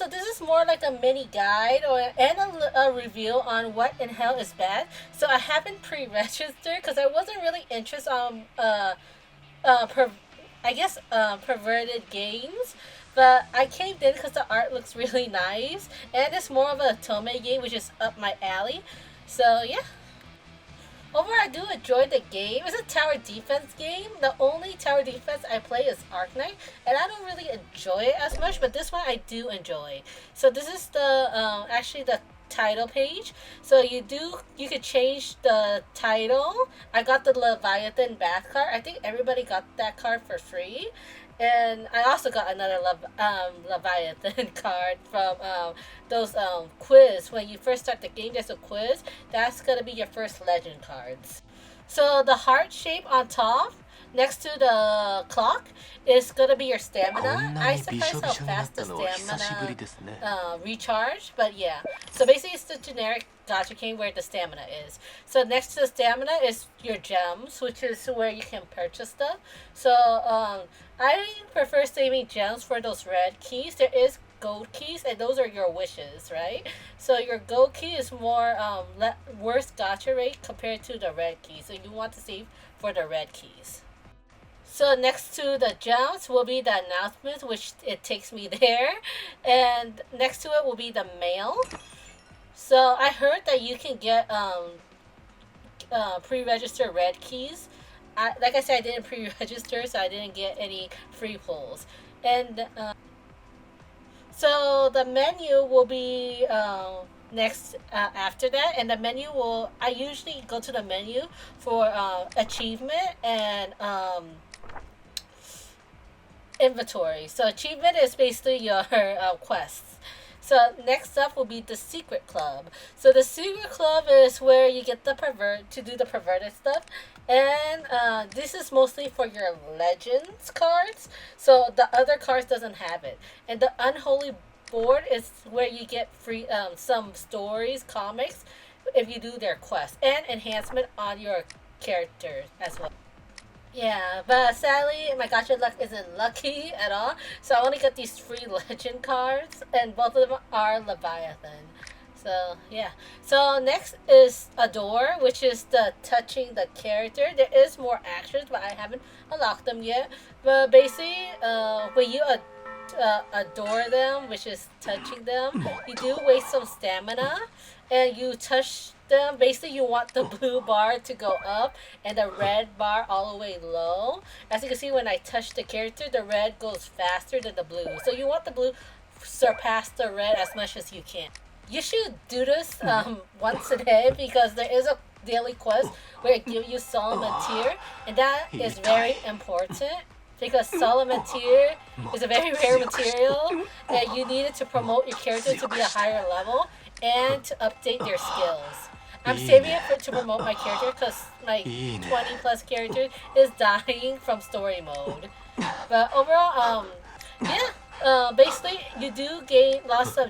so this is more like a mini guide and a review on what in hell is bad. So I haven't pre-registered because I wasn't really interested on per, I guess perverted games. But I came in because the art looks really nice, and it's more of a Tome game, which is up my alley. So yeah, overall, I do enjoy the game. It's a tower defense game. The only tower defense I play is Arknight, and I don't really enjoy it as much. But this one I do enjoy. So this is the actually the title page. So you could change the title. I got the Leviathan back card. I think everybody got that card for free. And I also got another Leviathan card from those quiz. When you first start the game, there's a quiz. That's gonna be your first legend cards. So the heart shape on top, next to the clock, is gonna be your こ stamina. んな I にびしょ surprised び how しょになっ fast the たのは久しぶり stamina ですね。recharge, but yeah. So basically, it's the generic gacha game where the stamina is. So next to the stamina is your gems, which is where you can purchase stuff. So I prefer saving gems for those red keys. There is gold keys, and those are your wishes, right? So your gold key is more worse gacha rate compared to the red key. So you want to save for the red keys. So next to the gems will be the announcements, which it takes me there, and next to it will be the mail. So I heard that you can get pre-register red keys. Like I said, I didn't pre-register, so I didn't get any free pulls. And so the menu will be next after that, and the menu will. I usually go to the menu for achievement and inventory. So achievement is basically your quests. So next up will be the secret club. So the secret club is where you get the pervert to do the perverted stuff, and this is mostly for your legends cards. So the other cards doesn't have it, and the unholy board is where you get free some stories, comics, if you do their quest, and enhancement on your character as well. Yeah, but sadly, my gacha luck isn't lucky at all. So I only got these free legend cards, and both of them are Leviathan. So yeah. So next is Adore, which is the touching the character. There is more actions, but I haven't unlocked them yet. But basically, when you adore them, which is touching them, you do waste some stamina, and you touch them. Basically, you want the blue bar to go up and the red bar all the way low. As you can see, when I touch the character, the red goes faster than the blue. So you want the blue surpass the red as much as you can. You should do this once a day because there is a daily quest where it gives you Solomon tier, and that is very important because Solomon tier is a very rare material and you need it to promote your character to be a higher level and to update their skills. I'm saving it to promote my character because my 20 plus character is dying from story mode. But overall, yeah. Basically, you do gain lots of.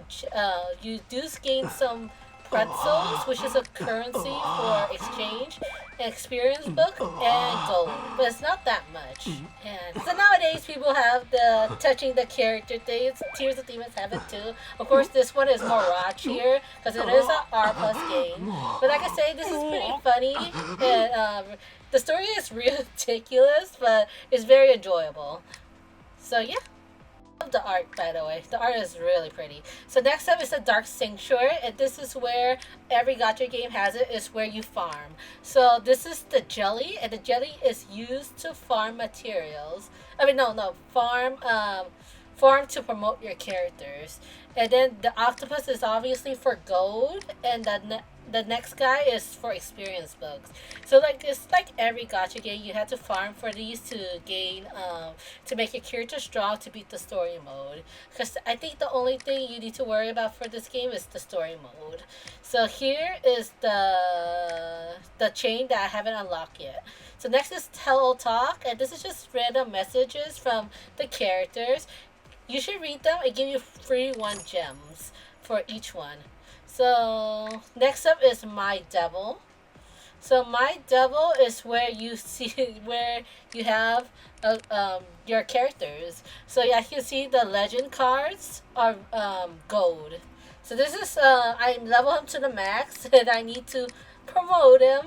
You do gain some pretzels, which is a currency for exchange, experience book, and gold. But it's not that much. And so nowadays, people have the touching the character things. Tears of Demons have it too. Of course, this one is more raunchier because it is an R plus game. But like I say, this is pretty funny, and the story is ridiculous, but it's very enjoyable. So yeah. Love the art, by the way. The art is really pretty. So next up is the Dark Sanctuary, and this is where every gacha game has it, is where you farm. So this is the jelly, and the jelly is used to farm materials. I mean, no, farm to promote your characters. And then the octopus is obviously for gold, and the next guy is for experience books. So like it's like every gacha game, you have to farm for these to gain to make your character strong to beat the story mode. Because I think the only thing you need to worry about for this game is the story mode. So here is the chain that I haven't unlocked yet. So next is Hello Talk, and this is just random messages from the characters. You should read them and give you free 1 gems for each one. So next up is My Devil. So my devil is where you see where you have your characters. So yeah, you can see the legend cards are gold. So this is I level him to the max, and I need to promote him,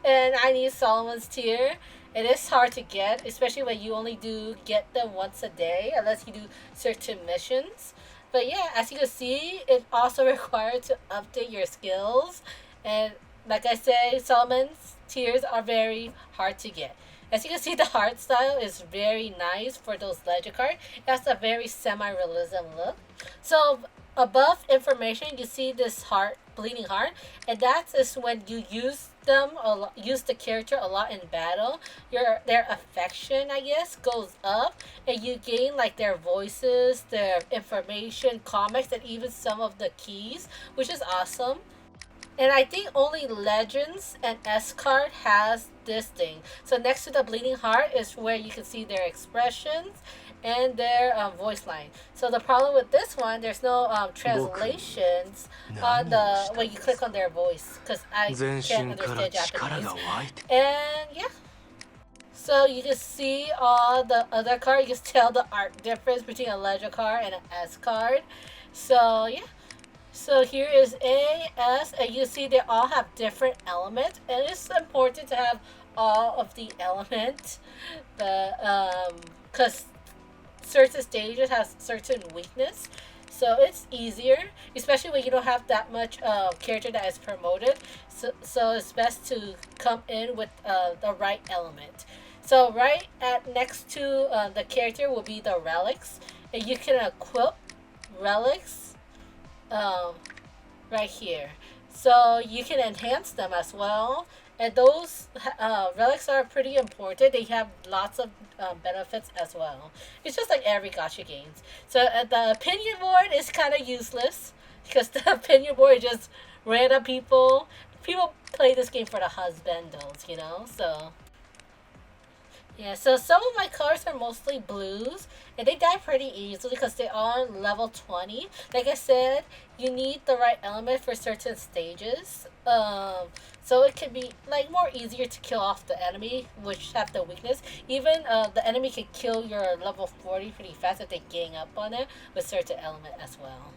and I need Solomon's tier. It is hard to get, especially when you only do get them once a day, unless you do certain missions. But yeah, as you can see, it also requires to update your skills, and like I say, Solomon's tiers are very hard to get. As you can see, the art style is very nice for those legend cards. It has a very semi-realism look. So above information, you see this heart, bleeding heart, and that is when you use them use the character a lot in battle. Their affection, I guess, goes up, and you gain like their voices, their information, comics, and even some of the keys, which is awesome. And I think only Legends and S card has this thing. So next to the bleeding heart is where you can see their expressions and their voice line. So the problem with this one, there's no translations on the when you click on their voice, because I can't understand Japanese. And yeah, so you can see all the other cards. You can tell the art difference between a Legend card and an S card. So yeah. So here is A, S, and you see they all have different elements, and it's important to have all of the elements, but because certain stages have certain weakness, so it's easier, especially when you don't have that much character that is promoted. So it's best to come in with the right element. So right at next to the character will be the relics, and you can equip relics um, right here. So you can enhance them as well. And those relics are pretty important. They have lots of benefits as well. It's just like every gacha games. So the opinion board is kind of useless because the opinion board is just random people. People play this game for the husbandos, you know? So yeah, so some of my colors are mostly blues, and they die pretty easily because they are on level 20. Like I said, you need the right element for certain stages. So it can be like more easier to kill off the enemy, which have the weakness. Even the enemy can kill your level 40 pretty fast if they gang up on it with certain element as well.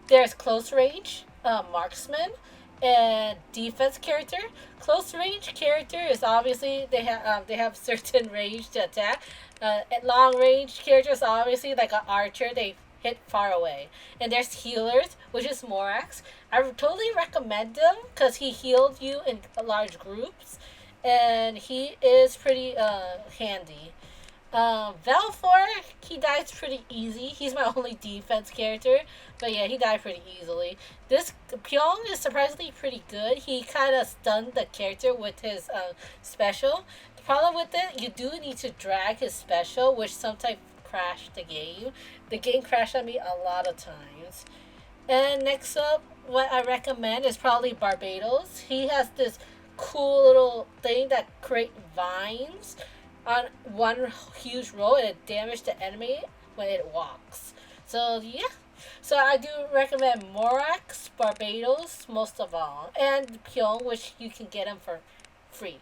There's close range, marksman, and defense character. Close range character is obviously they have certain range to attack. At long range characters obviously like an archer, they hit far away. And there's healers, which is Morax. I would totally recommend him because he healed you in large groups, and he is pretty handy. Valfor, he dies pretty easy. He's my only defense character, but yeah, he died pretty easily. This Pyong is surprisingly pretty good. He kind of stunned the character with his special. The problem with it, you do need to drag his special, which sometimes crashed the game. The game crashed on me a lot of times. And next up, what I recommend is probably Barbados. He has this cool little thing that create vines on one huge roll, and it damages the enemy when it walks. So yeah. So I do recommend Morax, Barbados most of all, and Pyong, which you can get them for free.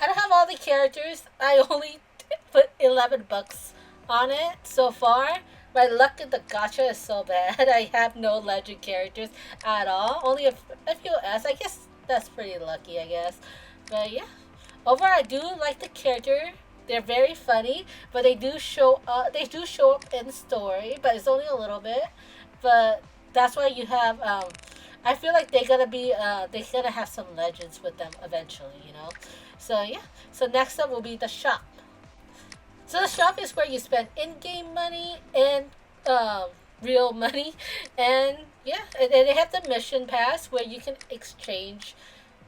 I don't have all the characters. I only put $11 on it so far. My luck in the gacha is so bad. I have no legend characters at all. Only a few S. I guess that's pretty lucky, I guess. But yeah. Overall, I do like the character. They're very funny, but they do show up. They do show up in story, but it's only a little bit. But that's why you have. I feel like they're gonna be. They're gonna have some legends with them eventually. You know. So yeah. So next up will be the shop. So the shop is where you spend in-game money and real money, and yeah, and they have the mission pass where you can exchange.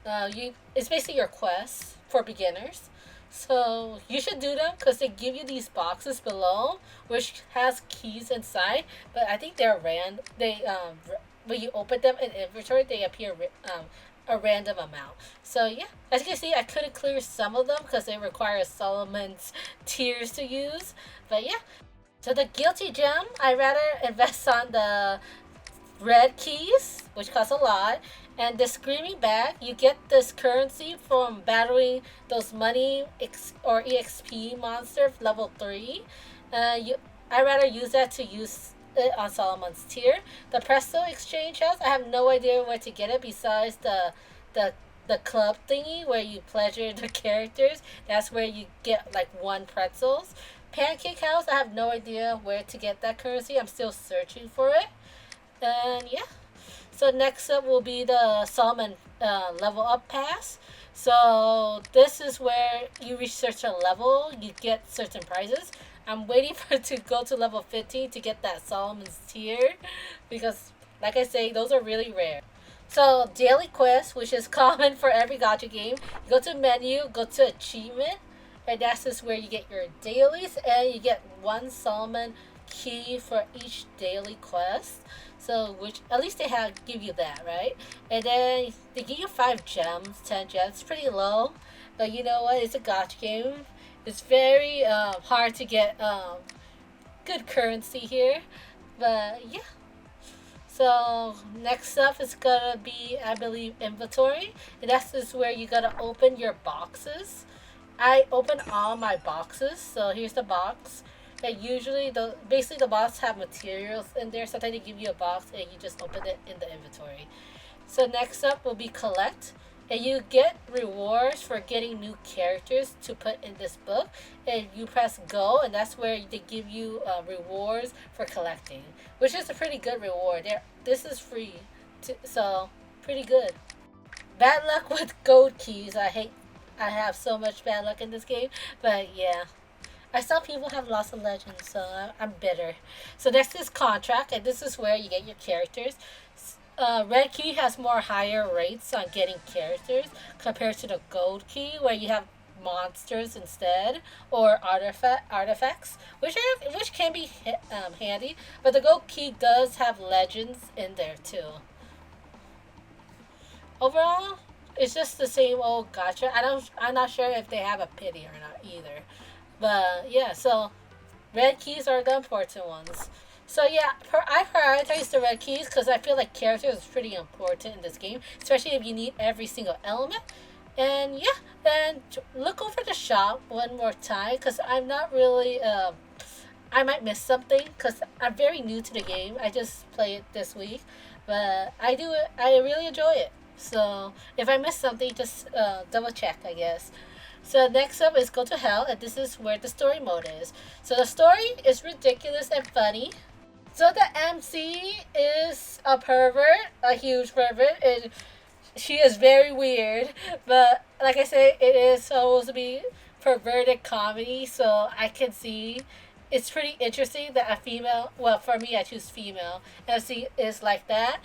It's basically your quests for beginners. So you should do them because they give you these boxes below, which has keys inside. But I think they're random. When you open them in inventory, they appear a random amount. So yeah, as you can see, I couldn't clear some of them because they require Solomon's tiers to use. But yeah, so the guilty gem, I rather invest on the red keys, which cost a lot, And the screaming bag, you get this currency from battling those money or EXP monster level 3. I rather use that to use it on Solomon's tier. The Presto exchange house, I have no idea where to get it besides the the club thingy where you pleasure the characters. That's where you get like one pretzels. Pancake house, I have no idea where to get that currency. I'm still searching for it. And yeah, so next up will be the Solomon level up pass. So this is where you reach certain level, you get certain prizes. I'm waiting for it to go to level 15 to get that Solomon's tier because, like I say, those are really rare. So daily quest, which is common for every gacha game, you go to menu, go to achievement, and that's just where you get your dailies, and you get one Solomon key for each daily quest. So which at least they have give you that, right? And then they give you 5 gems, 10 gems. It's pretty low, but you know what? It's a gacha game. It's very hard to get good currency here, but yeah. So next up is gonna be, I believe, inventory, and that's just where you gotta open your boxes. I open all my boxes. So here's the box. And usually the box have materials in there. Sometimes they give you a box and you just open it in the inventory. So next up will be collect. And you get rewards for getting new characters to put in this book. And you press go, and that's where they give you rewards for collecting, which is a pretty good reward. This is free, so pretty good. Bad luck with gold keys. I have so much bad luck in this game, but yeah. I saw people have lost of legends, so I'm bitter. So next is contract, and this is where you get your characters. Red key has more higher rates on getting characters compared to the gold key, where you have monsters instead or artifacts, which can be handy. But the gold key does have legends in there too. Overall, it's just the same old gotcha. I'm not sure if they have a pity or not either. But yeah, so red keys are the important ones. So yeah, I prioritize the red keys because I feel like characters is pretty important in this game, especially if you need every single element. And yeah, then look over the shop one more time because I'm not really. I might miss something because I'm very new to the game. I just played it this week, but I do it. I really enjoy it. So if I miss something, just double check, I guess. So next up is Go to Hell, and this is where the story mode is. So the story is ridiculous and funny. So the MC is a pervert, a huge pervert, and she is very weird. But like I said, it is supposed to be perverted comedy, so I can see it's pretty interesting that a female. Well, for me, I choose female. MC is like that.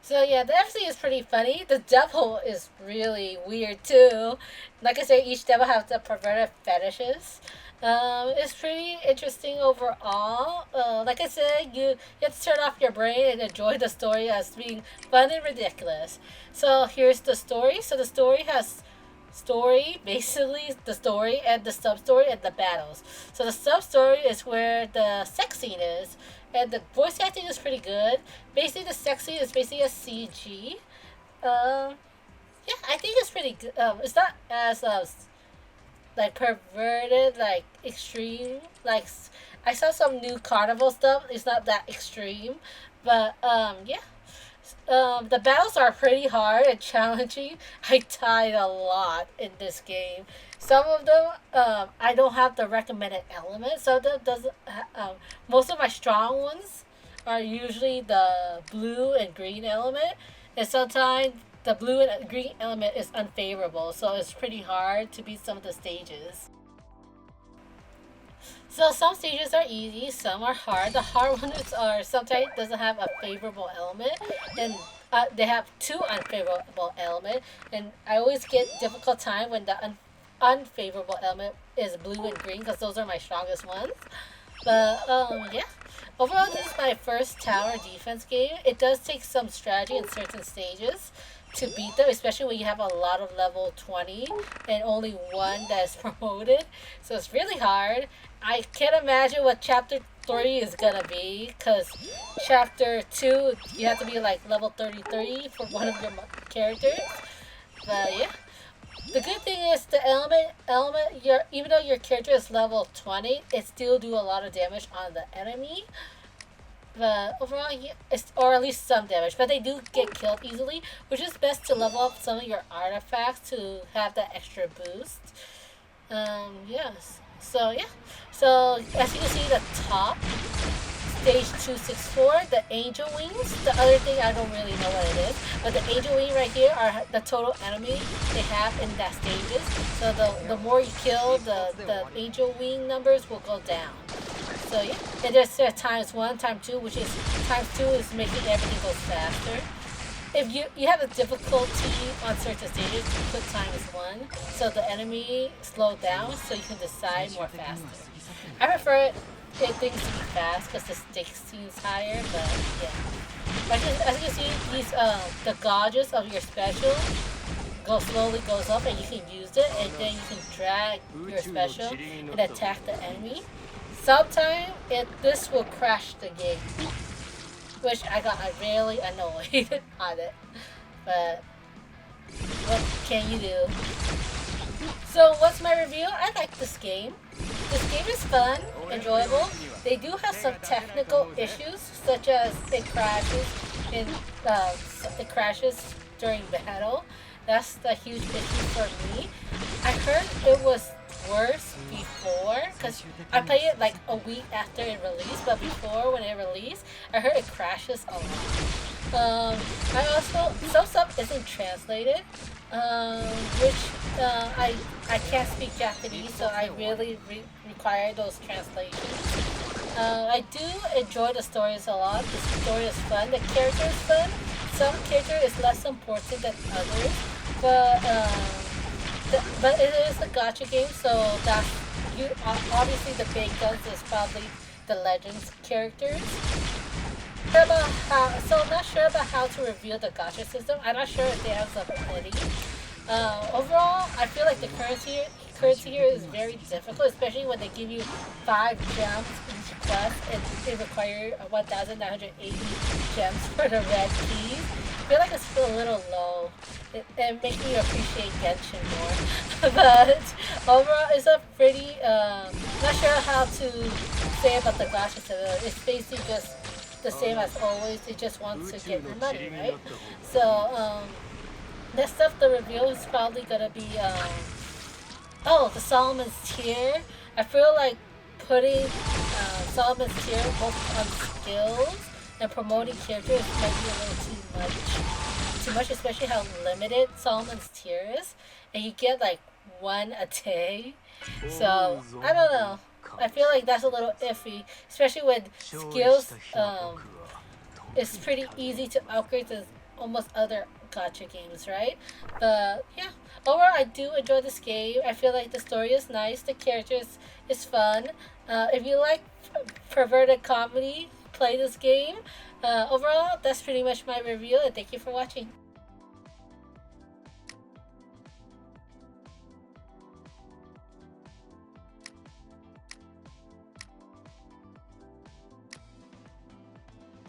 So yeah, the MC is pretty funny. The devil is really weird too. Like I say, each devil has the perverted fetishes. It's pretty interesting overall. Like I said, you have to turn off your brain and enjoy the story as being fun and ridiculous. So here's the story. So the story has basically the story and the sub story and the battles. So the sub story is where the sex scene is, and the voice acting is pretty good. Basically, the sex scene is basically a CG. Um, yeah, I think it's pretty good. It's not as like perverted, like extreme. Like I saw some new carnival stuff. It's not that extreme, but yeah. The battles are pretty hard and challenging. I died a lot in this game. Some of them, I don't have the recommended element. Some of them doesn't. Most of my strong ones are usually the blue and green element, and sometimes the blue and green element is unfavorable. So it's pretty hard to beat some of the stages. So some stages are easy, some are hard. The hard ones are sometimes doesn't have a favorable element, and they have two unfavorable element. And I always get difficult time when the unfavorable element is blue and green because those are my strongest ones. But yeah, overall this is my first tower defense game. It does take some strategy in certain stages to beat them, especially when you have a lot of level 20 and only one that's promoted. So it's really hard. I can't imagine what chapter story is gonna be, because chapter 2 you have to be like level 33 for one of your characters. But yeah, the good thing is the element your even though your character is level 20, it still do a lot of damage on the enemy. But overall, yeah, or at least some damage. But they do get killed easily, which is best to level up some of your artifacts to have that extra boost. Yes. So yeah. So as you can see, the top stage 264, the angel wings. The other thing I don't really know what it is, but the angel wing right here are the total enemy they have in that stages. So the more you kill, the angel wing numbers will go down. So yeah, and there's times 1, times 2, which is times 2 is making everything go faster. If you have a difficulty on certain stages, you put times 1, so the enemy slow down, so you can decide more faster. I prefer things to be fast because the stakes seems higher, but yeah. As you can see, these the gauges of your special goes up, and you can use it, and then you can drag your special and attack the enemy. Sometimes this will crash the game, which I got really annoyed on it. But what can you do? So what's my review? I like this game. This game is fun, enjoyable. They do have some technical issues, such as it crashes during battle. That's the huge issue for me. I heard it was worse before, because I played it like a week after it released, but before when it released, I heard it crashes a lot. I also, some stuff isn't translated, which I can't speak Japanese, so I really require those translations. I do enjoy the stories a lot. The story is fun. The character is fun. Some character is less important than others, but it is a gacha game, so that you obviously the big guns is probably the Legends characters. I'm not sure about how to reveal the gacha system. I'm not sure if they have some ability. Overall, I feel like the currency here is very difficult, especially when they give you 5 gems each quest, and it requires 1,980 gems for the red keys. I feel like it's still a little low. It makes me appreciate Genshin more. But overall, it's a pretty, not sure how to say about the gacha system. It's basically just the same as always. It just wants to get your money, right? So, next up, the review is probably gonna be, the Solomon's Tier. I feel like putting Solomon's Tier both on skills and promoting characters might be a little too much, especially how limited Solomon's Tier is, and you get like 1 a day. So I don't know. I feel like that's a little iffy, especially when skills it's pretty easy to upgrade to almost other gacha games, right? But yeah, overall I do enjoy this game. I feel like the story is nice, the characters is fun. If you like perverted comedy, play this game. Overall, that's pretty much my review, and thank you for watching.